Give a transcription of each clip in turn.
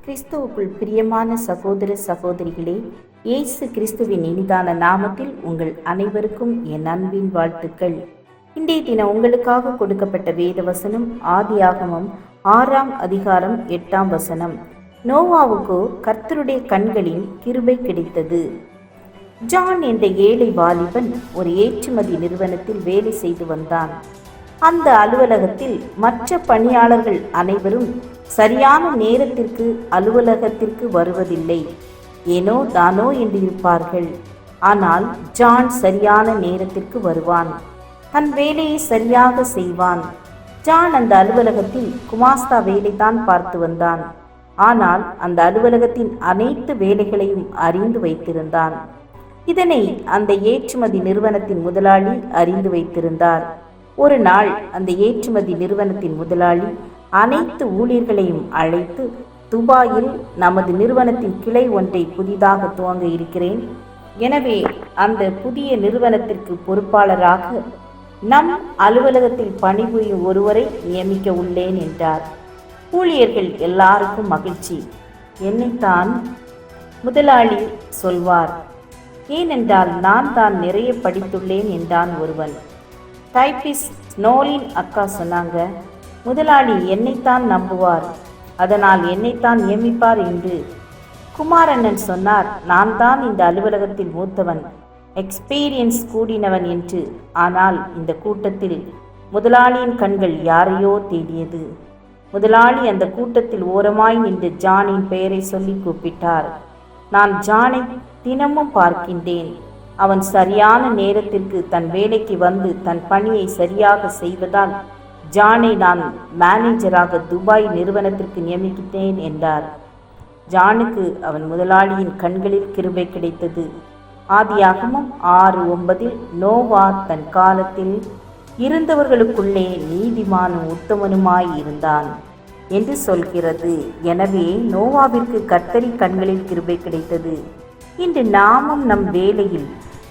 கிறிஸ்துவுக்குள் பிரியமான சகோதர சகோதரிகளே, இயேசு கிறிஸ்துவின் இனிதான நாமத்தில் உங்கள் அனைவருக்கும் என் அன்பின் வாழ்த்துக்கள். இன்றைய தினம் உங்களுக்காக கொடுக்கப்பட்ட வேத வசனம் ஆதியாகமம் 6ஆம் அதிகாரம் 8ஆம் வசனம். நோவாவுக்கு கர்த்தருடைய கண்களின் கிருபை கிடைத்தது. ஜான் என்ற ஏழை வாலிபன் ஒரு ஏற்றுமதி நிறுவனத்தில் வேலை செய்து வந்தான். அந்த அலுவலகத்தில் மற்ற பணியாளர்கள் அனைவரும் சரியான நேரத்திற்கு அலுவலகத்திற்கு வருவதில்லை. ஏனோ தானோ என்று இருப்பார்கள். ஆனால் ஜான் சரியான நேரத்திற்கு வருவான். தன் வேலையை சரியாக செய்வான். ஜான் அந்த அலுவலகத்தில் குமாஸ்தா வேலைதான் பார்த்து வந்தான். ஆனால் அந்த அலுவலகத்தின் அனைத்து வேலைகளையும் அறிந்து வைத்திருந்தான். இதனை அந்த ஏற்றுமதி நிறுவனத்தின் முதலாளி அறிந்து வைத்திருந்தார். ஒரு நாள் அந்த ஏற்றுமதி நிறுவனத்தின் முதலாளி அனைத்து ஊழியர்களையும் அழைத்து, துபாயில் நமது நிறுவனத்தின் கிளை ஒன்றை புதிதாக துவங்க இருக்கிறேன். எனவே அந்த புதிய நிறுவனத்திற்கு பொறுப்பாளராக நம் அலுவலகத்தில் பணிபுரியும் ஒருவரை நியமிக்க உள்ளேன் என்றார். ஊழியர்கள் எல்லாருக்கும் மகிழ்ச்சி. என்னைத்தான் முதலாளி சொல்வார், ஏனென்றால் நான் தான் நிறைய படித்துள்ளேன் என்றான் ஒருவன். டைபிஸ்ட் நோலின் அக்கா சொன்னாங்க, முதலாளி என்னைத்தான் நம்புவார், அதனால் என்னைத்தான் நியமிப்பார் என்று. குமாரண்ணன் சொன்னார், நான் தான் இந்த அலுவலகத்தில் மூத்தவன், எக்ஸ்பீரியன்ஸ் கூடினவன் என்று. ஆனால் இந்த கூட்டத்தில் முதலாளியின் கண்கள் யாரையோ தேடியது. முதலாளி அந்த கூட்டத்தில் ஓரமாய் நின்று ஜானின் பெயரை சொல்லி கூப்பிட்டார். நான் ஜானை தினமும் பார்க்கின்றேன். அவன் சரியான நேரத்திற்கு தன் வேலைக்கு வந்து தன் பணியை சரியாக செய்வதால் ஜானை நான் மேனேஜராக துபாய் நிறுவனத்திற்கு நியமித்தேன் என்றார். ஜானுக்கு அவன் முதலாளியின் கண்களில் கிருபை கிடைத்தது. ஆதியாகமம் 6:9 நோவா தன் காலத்தில் இருந்தவர்களுக்குள்ளே நீதிமானும் உத்தமனுமாய் இருந்தான் என்று சொல்கிறது. எனவே நோவாவிற்கு கர்த்தரின் கண்களில் கிருபை கிடைத்தது. இன்று நாமும் நம் வேலையில்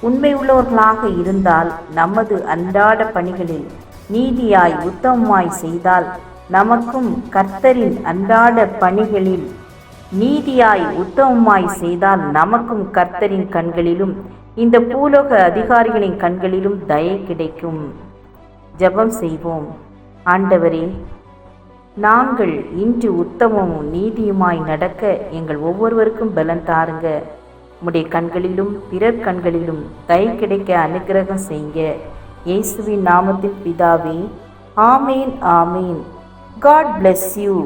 உண்மை உள்ளவர்களாக இருந்தால், நமது அன்றாட பணிகளில் நீதியாய் உத்தமமாய் செய்தால், நமக்கும் கர்த்தரின் அன்றாட பணிகளில் நீதியாய் உத்தமமாய் செய்தால் நமக்கும் கர்த்தரின் கண்களிலும் இந்த பூலோக அதிகாரிகளின் கண்களிலும் தயை கிடைக்கும். ஜெபம் செய்வோம். ஆண்டவரே, நாங்கள் இன்று உத்தமமும் நீதியுமாய் நடக்க எங்கள் ஒவ்வொருவருக்கும் பலன் தாருங்க. உம்முடைய கண்களிலும் பிறர் கண்களிலும் தயை கிடைக்க அனுக்கிரகம் செய்யுங்க. இயேசுவின் நாமத்தில் பிதாவே, ஆமேன் ஆமேன். God bless you.